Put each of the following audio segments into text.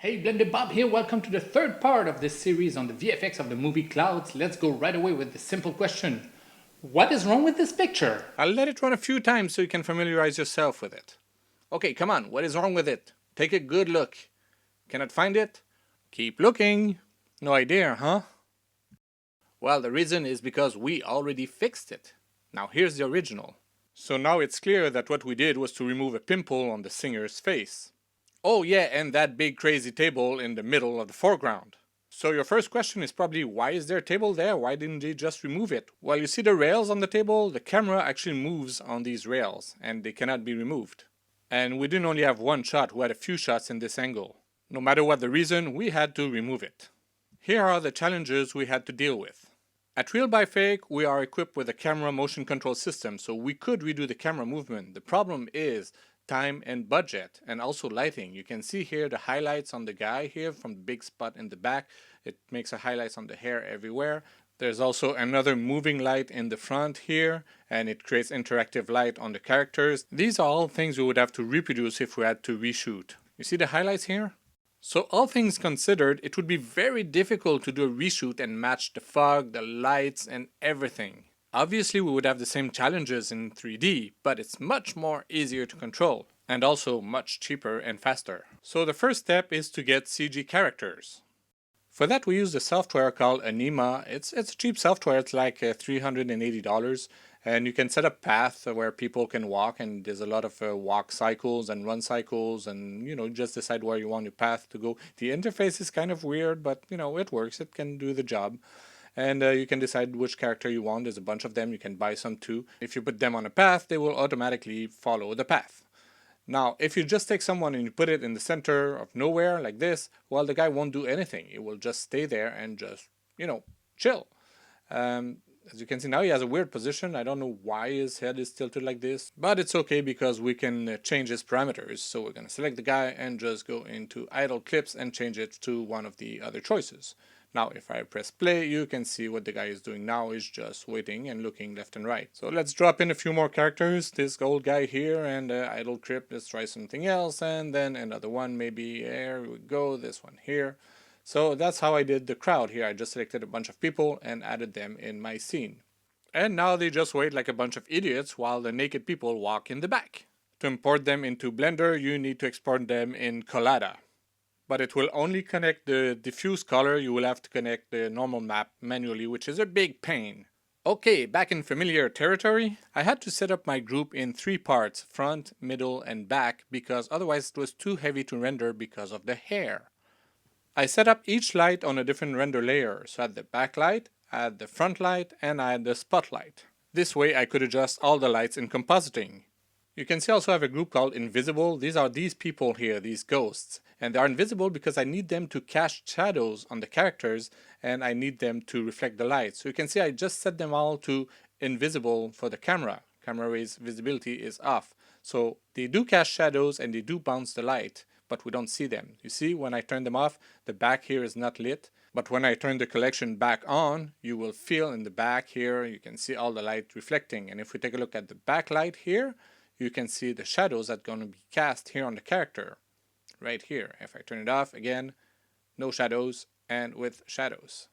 Hey, Blended Bob here. Welcome to the third part of this series on the VFX of the movie Clouds. Let's go right away with the simple question. What is wrong with this picture? I'll let it run a few times so you can familiarize yourself with it. Okay, come on, what is wrong with it? Take a good look. Cannot find it? Keep looking. No idea, huh? Well, the reason is because we already fixed it. Now here's the original. So now it's clear that what we did was to remove a pimple on the singer's face. Oh yeah, and that big crazy table in the middle of the foreground. So your first question is probably, why is there a table there? Why didn't they just remove it? Well, you see the rails on the table? The camera actually moves on these rails and they cannot be removed. And we didn't only have one shot, we had a few shots in this angle. No matter what the reason, we had to remove it. Here are the challenges we had to deal with. At Real by Fake, we are equipped with a camera motion control system, so we could redo the camera movement. The problem is time and budget, and also lighting. You can see here the highlights on the guy here from the big spot in the back. It makes a highlights on the hair everywhere. There's also another moving light in the front here, and it creates interactive light on the characters. These are all things we would have to reproduce if we had to reshoot. You see the highlights here? So all things considered, it would be very difficult to do a reshoot and match the fog, the lights, and everything. Obviously we would have the same challenges in 3D, but it's much more easier to control, and also much cheaper and faster. So the first step is to get CG characters. For that we use a software called Anima. It's a cheap software, it's like $380, and you can set up paths where people can walk, and there's a lot of walk cycles and run cycles, and just decide where you want your path to go. The interface is kind of weird, but it works, it can do the job. And you can decide which character you want. There's a bunch of them, you can buy some too. If you put them on a path, they will automatically follow the path. Now, if you just take someone and you put it in the center of nowhere like this, well, the guy won't do anything. He will just stay there and just, chill. As you can see now, he has a weird position. I don't know why his head is tilted like this, but it's okay because we can change his parameters. So we're going to select the guy and just go into idle clips and change it to one of the other choices. Now, if I press play, you can see what the guy is doing now is just waiting and looking left and right. So let's drop in a few more characters. This old guy here and idle clip. Let's try something else. And then another one, maybe there we go. This one here. So that's how I did the crowd here. I just selected a bunch of people and added them in my scene. And now they just wait like a bunch of idiots while the naked people walk in the back. To import them into Blender, you need to export them in Collada. But it will only connect the diffuse color. You will have to connect the normal map manually, which is a big pain. Okay, back in familiar territory, I had to set up my group in 3 parts, front, middle, and back, because otherwise it was too heavy to render because of the hair. I set up each light on a different render layer, so I had the backlight, I had the front light, and I had the spotlight. This way I could adjust all the lights in compositing. You can see I also have a group called Invisible. These are these people here, these ghosts. And they are invisible because I need them to cast shadows on the characters and I need them to reflect the light. So you can see I just set them all to invisible for the camera. Camera raise visibility is off. So they do cast shadows and they do bounce the light, but we don't see them. You see, when I turn them off, the back here is not lit. But when I turn the collection back on, you will feel in the back here, you can see all the light reflecting. And if we take a look at the backlight here, you can see the shadows that are going to be cast here on the character. Right here. If I turn it off, again, no shadows and with shadows.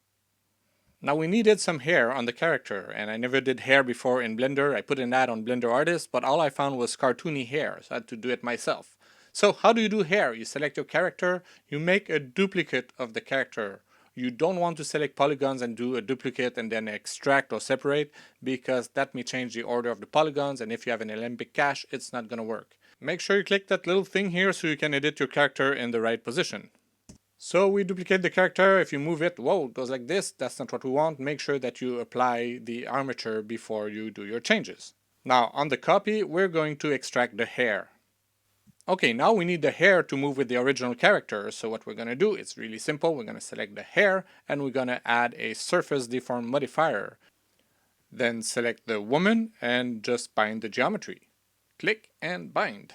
Now we needed some hair on the character, and I never did hair before in Blender. I put an ad on Blender Artist, but all I found was cartoony hair, so I had to do it myself. So how do you do hair? You select your character, you make a duplicate of the character. You don't want to select polygons and do a duplicate and then extract or separate, because that may change the order of the polygons, and if you have an Alembic cache, it's not going to work. Make sure you click that little thing here so you can edit your character in the right position. So we duplicate the character. If you move it, whoa, it goes like this. That's not what we want. Make sure that you apply the armature before you do your changes. Now on the copy, we're going to extract the hair. Okay, now we need the hair to move with the original character, so what we're going to do is really simple. We're going to select the hair and we're going to add a surface deform modifier. Then select the woman and just bind the geometry. Click and bind.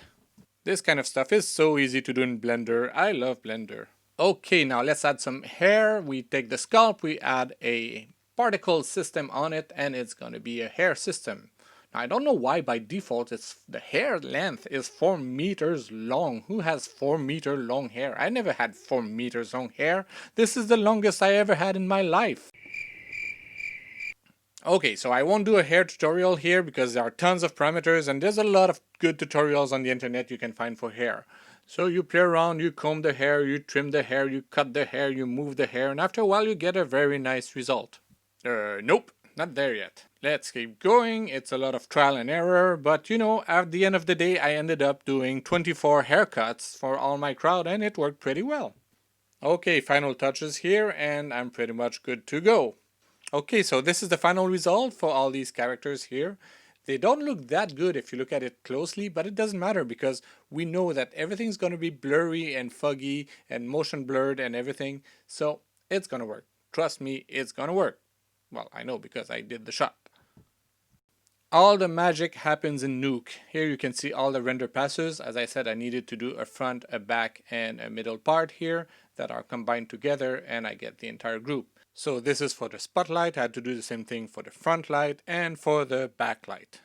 This kind of stuff is so easy to do in Blender. I love Blender. Okay, now let's add some hair. We take the sculpt, we add a particle system on it, and it's going to be a hair system. I don't know why by default the hair length is 4 meters long. Who has 4-meter long hair? I never had 4 meters long hair. This is the longest I ever had in my life. Okay, so I won't do a hair tutorial here because there are tons of parameters and there's a lot of good tutorials on the internet you can find for hair. So you play around, you comb the hair, you trim the hair, you cut the hair, you move the hair, and after a while you get a very nice result. Nope, not there yet. Let's keep going. It's a lot of trial and error, but you know, at the end of the day I ended up doing 24 haircuts for all my crowd and it worked pretty well. Okay, final touches here and I'm pretty much good to go. Okay, so this is the final result for all these characters here. They don't look that good if you look at it closely, but it doesn't matter because we know that everything's going to be blurry and foggy and motion blurred and everything, so it's going to work. Trust me, it's going to work. Well, I know because I did the shot. All the magic happens in Nuke. Here you can see all the render passes. As I said, I needed to do a front, a back, and a middle part here that are combined together and I get the entire group. So this is for the spotlight. I had to do the same thing for the front light and for the backlight.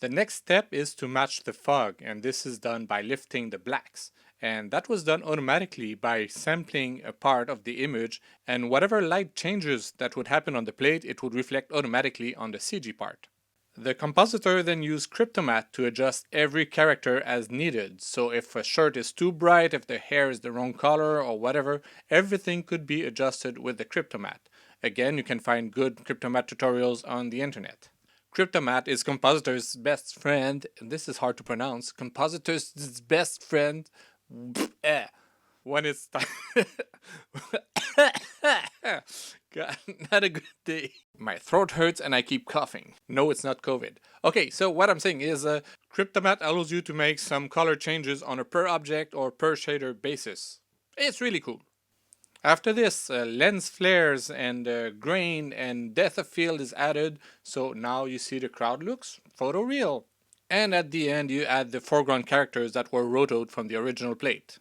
The next step is to match the fog, and this is done by lifting the blacks. And that was done automatically by sampling a part of the image, and whatever light changes that would happen on the plate, it would reflect automatically on the CG part. The compositor then used Cryptomatte to adjust every character as needed, so if a shirt is too bright, if the hair is the wrong color or whatever, everything could be adjusted with the Cryptomatte. Again, you can find good Cryptomatte tutorials on the internet. Cryptomatte is compositor's best friend, and this is hard to pronounce, compositor's best friend, when it's time. God, not a good day. My throat hurts and I keep coughing. No, it's not COVID. Okay, so what I'm saying is Cryptomatte allows you to make some color changes on a per object or per shader basis. It's really cool. After this, lens flares and grain and depth of field is added, so now you see the crowd looks photoreal. And at the end you add the foreground characters that were rotoed from the original plate.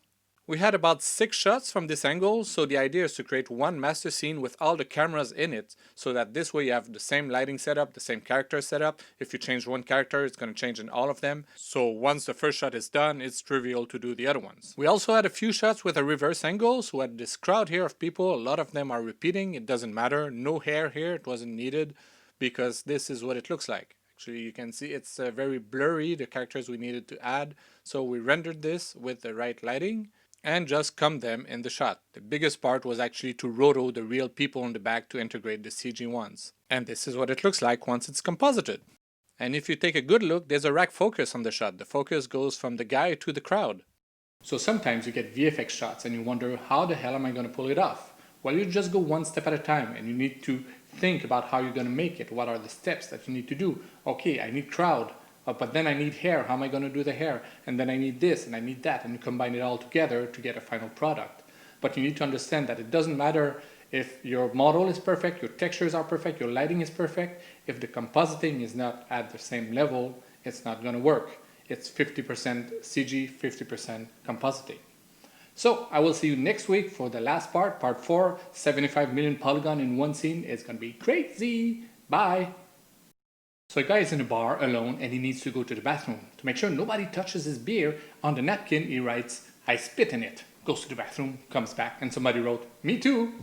We had about 6 shots from this angle, so the idea is to create one master scene with all the cameras in it, so that this way you have the same lighting setup, the same character setup. If you change one character, it's going to change in all of them. So once the first shot is done, it's trivial to do the other ones. We also had a few shots with a reverse angle, so at this crowd here of people, a lot of them are repeating. It doesn't matter. No hair here, it wasn't needed, because this is what it looks like. Actually, you can see it's very blurry, the characters we needed to add. So we rendered this with the right lighting and just come them in the shot. The biggest part was actually to roto the real people in the back to integrate the CG ones. And this is what it looks like once it's composited. And if you take a good look, there's a rack focus on the shot. The focus goes from the guy to the crowd. So sometimes you get VFX shots and you wonder, how the hell am I going to pull it off? Well, you just go one step at a time and you need to think about how you're going to make it. What are the steps that you need to do? Okay, I need crowd. But then I need hair. How am I going to do the hair? And then I need this and I need that, and you combine it all together to get a final product. But you need to understand that it doesn't matter if your model is perfect, your textures are perfect, your lighting is perfect. If the compositing is not at the same level, it's not going to work. It's 50% CG, 50% compositing. So I will see you next week for the last part, part 4, 75 million polygon in one scene. It's going to be crazy. Bye. So a guy is in a bar alone and he needs to go to the bathroom. To make sure nobody touches his beer, on the napkin he writes, "I spit in it." Goes to the bathroom, comes back, and somebody wrote, "Me too."